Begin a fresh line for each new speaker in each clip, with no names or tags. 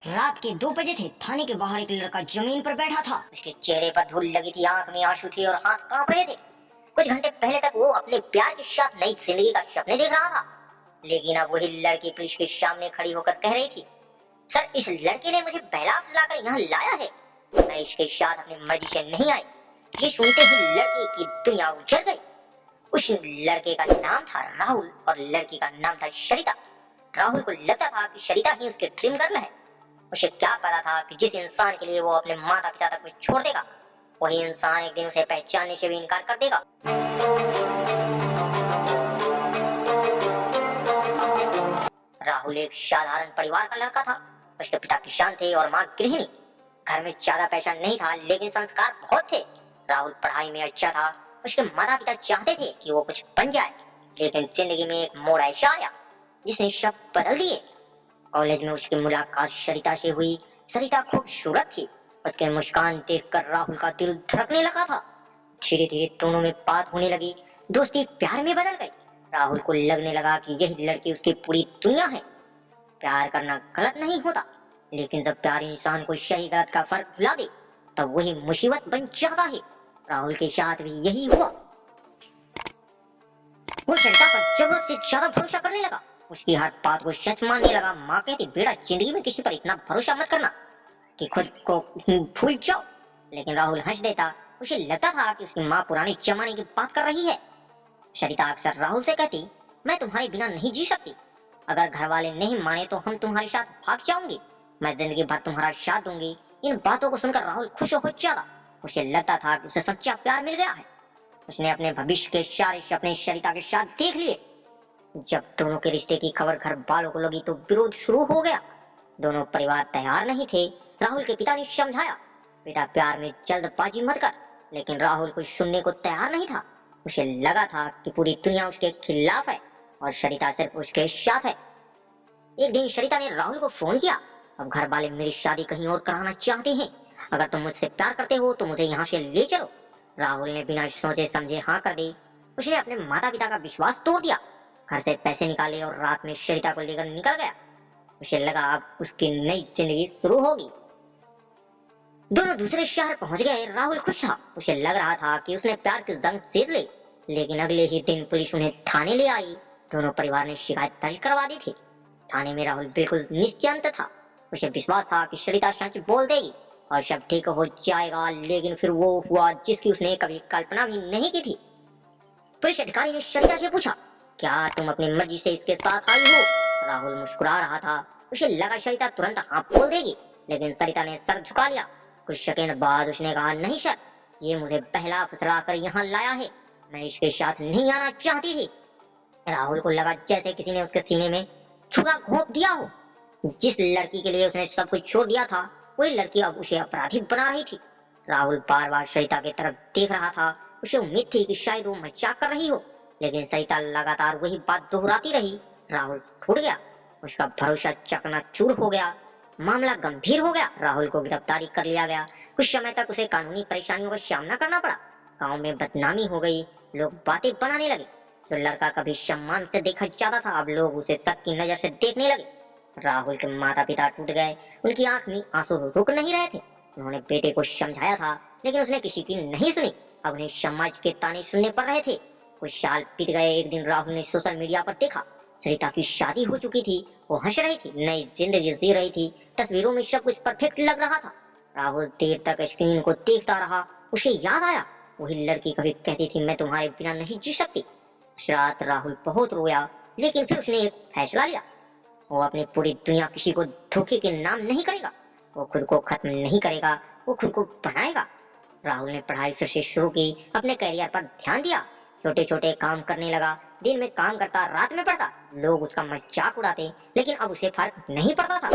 रात के 2 बजे थे। थाने के बाहर एक लड़का जमीन पर बैठा था। उसके चेहरे पर धूल लगी थी, आंख में आंसू थे और हाथ कांप रहे थे। कुछ घंटे पहले तक वो अपने प्यार के साथ नई जिंदगी का सपने देख रहा था, लेकिन अब वही लड़की पुलिस के सामने खड़ी होकर कह रही थी, सर, इस लड़के ने मुझे बहला फुसलाकर यहाँ लाया है। मैं इसके साथ अपनी मर्जी से नहीं आई। ये सुनते ही लड़के की दुनिया उजड़ गई। उस लड़के का नाम था राहुल और लड़की का नाम था सरिता। राहुल को लगता था कि सरिता ही उसके ड्रीम गर्ल है। उसे क्या पता था कि जिस इंसान के लिए वो अपने माता पिता तक को छोड़ देगा, वही इंसान एक दिन उसे पहचानने से भी इनकार कर देगा। राहुल एक साधारण परिवार का लड़का था। उसके पिता किसान थे और माँ गृहिणी। घर में ज्यादा पैसा नहीं था, लेकिन संस्कार बहुत थे। राहुल पढ़ाई में अच्छा था। उसके माता पिता चाहते थे कि वो कुछ बन जाए, लेकिन जिंदगी में एक मोड़ ऐसा आया जिसने सब बदल दिए। कॉलेज में उसकी मुलाकात सरिता से हुई। सरिता खूबसूरत थी। उसके मुस्कान देखकर राहुल का दिल धड़कने लगा था। धीरे धीरे दोनों में बात होने लगी। दोस्ती प्यार में बदल गई। राहुल को लगने लगा कि यही लड़की उसकी पूरी दुनिया है। प्यार करना गलत नहीं होता, लेकिन जब प्यार इंसान को सही गलत का फर्क भुला दे, तब वही मुसीबत बन जाता है। राहुल के साथ भी यही हुआ। वो सरिता पर जरूरत से ज्यादा भरोसा करने लगा। उसकी हर बात को सच मानने लगा। माँ कहती, बेटा, जिंदगी में किसी पर इतना भरोसा मत करना कि खुद को भूल जाओ। लेकिन राहुल हंस देता। उसे लगता था कि उसकी माँ पुराने जमाने की बात कर रही है। सरिता अक्सर राहुल से कहती, मैं तुम्हारे बिना नहीं जी सकती। अगर घर वाले नहीं माने तो हम तुम्हारे साथ भाग जाऊंगी। मैं जिंदगी भर तुम्हारा साथ दूंगी। इन बातों को सुनकर राहुल खुश हो जाता। उसे लगता था कि उसे सच्चा प्यार मिल गया है। उसने अपने भविष्य के सारे सपने सरिता के साथ देख लिए। जब दोनों के रिश्ते की खबर घर वालों को लगी तो विरोध शुरू हो गया। दोनों परिवार तैयार नहीं थे। राहुल के पिता ने समझाया, बेटा, प्यार में जल्दबाजी मत कर। लेकिन राहुल कुछ सुनने को तैयार नहीं था। उसे लगा था कि पूरी दुनिया उसके खिलाफ है और सरिता सिर्फ उसके साथ है। एक दिन सरिता ने राहुल को फोन किया, अब घर वाले मेरी शादी कहीं और कराना चाहते हैं। अगर तुम मुझसे प्यार करते हो तो मुझे यहाँ से ले चलो। राहुल ने बिना सोचे समझे हाँ कर दी। उसने अपने माता पिता का विश्वास तोड़ दिया, घर से पैसे निकाले और रात में सरिता को लेकर निकल गया। उसे लगा अब उसकी नई जिंदगी शुरू होगी। दोनों दूसरे शहर पहुंच गए। राहुल खुश था। उसे लग रहा था कि उसने प्यार की जंग जीत ली। लेकिन अगले ही दिन पुलिस उन्हें थाने ले आई। दोनों परिवार ने शिकायत दर्ज करवा दी थी। थाने में राहुल बिल्कुल निश्चिंत था। उसे विश्वास था कि सरिता सच बोल देगी और सब ठीक हो जाएगा। लेकिन फिर वो हुआ जिसकी उसने कभी कल्पना भी नहीं की थी। पुलिस अधिकारी ने सरिता से पूछा, क्या तुम अपनी मर्जी से इसके साथ आई हो? राहुल मुस्कुरा रहा था। उसे लगा सरिता तुरंत हाँ बोल देगी, लेकिन सरिता ने सर झुका लिया। कुछ सेकंड बाद उसने कहा, नहीं सर, ये मुझे बहला फुसला कर यहाँ लाया है। मैं इसके साथ नहीं आना चाहती थी। राहुल को लगा जैसे किसी ने उसके सीने में छुरा घोंप दिया हो। जिस लड़की के लिए उसने सब कुछ छोड़ दिया था, वही लड़की अब उसे अपराधी बना रही थी। राहुल बार बार सरिता की तरफ देख रहा था। उसे उम्मीद थी कि शायद वो मजाक कर रही हो, लेकिन सरिता लगातार वही बात दोहराती रही। राहुल टूट गया। उसका भरोसा चकनाचूर हो गया। मामला गंभीर हो गया। राहुल को गिरफ्तारी कर लिया गया। कुछ समय तक उसे कानूनी परेशानियों का सामना करना पड़ा। गांव में बदनामी हो गई। लोग बातें बनाने लगे। जो लड़का कभी सम्मान से देखा जाता था, अब लोग उसे शक की नजर से देखने लगे। राहुल के माता पिता टूट गए। उनकी आंख में आंसू रुक नहीं रहे थे। उन्होंने बेटे को समझाया था, लेकिन उसने किसी की नहीं सुनी। अब उन्हें समाज के ताने सुनने पड़ रहे थे। कुछ साल बीत गए। एक दिन राहुल ने सोशल मीडिया पर देखा, सरिता की शादी हो चुकी थी। वो हंस रही थी, नई जिंदगी जी रही थी। तस्वीरों में सब कुछ परफेक्ट लग रहा था। राहुल देर तक स्क्रीन को देखता रहा। उसे याद आया, वही लड़की कभी कहती थी, मैं तुम्हारे बिना नहीं जी सकती। उस रात राहुल बहुत रोया, लेकिन फिर उसने एक फैसला लिया। वो अपनी पूरी दुनिया किसी को धोखे के नाम नहीं करेगा। वो खुद को खत्म नहीं करेगा, वो खुद को बनाएगा। राहुल ने पढ़ाई फिर से शुरू की। अपने करियर पर ध्यान दिया। छोटे छोटे काम करने लगा। दिन में काम करता, रात में पढ़ता। लोग उसका मजाक उड़ाते, लेकिन अब उसे फर्क नहीं पड़ता था।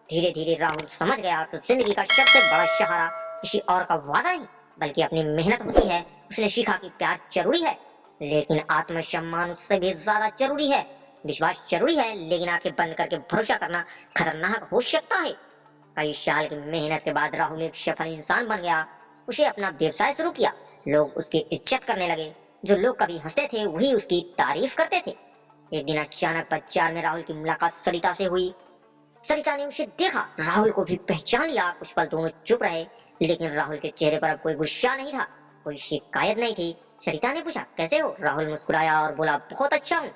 धीरे धीरे राहुल समझ गया कि जिंदगी का सबसे बड़ा सहारा किसी और का वादा नहीं, बल्कि अपनी मेहनत होती है। उसने सीखा कि प्यार जरूरी है, लेकिन आत्मसम्मान उससे भी ज्यादा जरूरी है। विश्वास जरूरी है, लेकिन आंखें बंद करके भरोसा करना खतरनाक हो सकता है। कई साल की मेहनत के बाद राहुल एक सफल इंसान बन गया। उसे अपना व्यवसाय शुरू किया। लोग उसकी इज्जत करने लगे। जो लोग कभी हंसते थे, वही उसकी तारीफ करते थे। एक दिन अचानक बाजार में राहुल की मुलाकात सरिता से हुई। सरिता ने उसे देखा, राहुल को भी पहचान लिया। कुछ पल दोनों चुप रहे, लेकिन राहुल के चेहरे पर अब कोई गुस्सा नहीं था, कोई शिकायत नहीं थी। सरिता ने पूछा, कैसे हो? राहुल मुस्कुराया और बोला, बहुत अच्छा हूँ,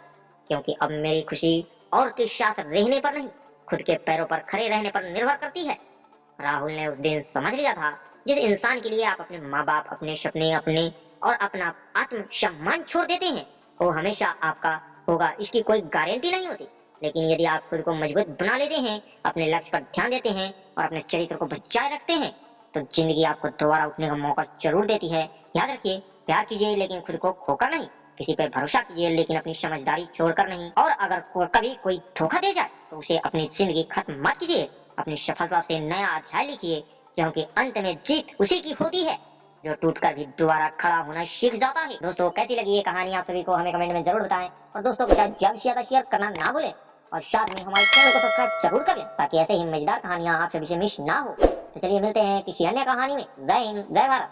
क्योंकि अब मेरी खुशी और के साथ रहने पर नहीं, खुद के पैरों पर खड़े रहने पर निर्भर करती है। राहुल ने उस दिन समझ लिया था, जिस इंसान के लिए आप अपने माँ बाप, अपने सपने, अपने और अपना आत्म सम्मान छोड़ देते हैं, वो हमेशा आपका होगा, इसकी कोई गारंटी नहीं होती। लेकिन यदि आप खुद को मजबूत बना लेते हैं, अपने लक्ष्य पर ध्यान देते हैं और अपने चरित्र को बचाए रखते हैं, तो जिंदगी आपको दोबारा उठने का मौका जरूर देती है। याद रखिए, प्यार कीजिए लेकिन खुद को खोकर नहीं, किसी पर भरोसा कीजिए लेकिन अपनी समझदारी छोड़कर नहीं, और अगर कभी कोई धोखा दे जाए तो उसे अपनी जिंदगी खत्म मत कीजिए, अपनी सफलता से नया अध्याय लिखिए, क्योंकि अंत में जीत उसी की होती है जो टूटकर भी दोबारा खड़ा होना सीख जाता है। दोस्तों, कैसी लगी ये कहानी आप सभी को हमें कमेंट में जरूर बताएं, और दोस्तों के साथ ज्यादा से ज्यादा शेयर करना ना भूलें, और साथ में हमारे चैनल को सब्सक्राइब जरूर कर लें, ताकि ऐसे ही मजेदार कहानियां आप सभी से मिस ना हो। तो चलिए मिलते हैं किसी अन्य कहानी में। जय हिंद, जय भारत।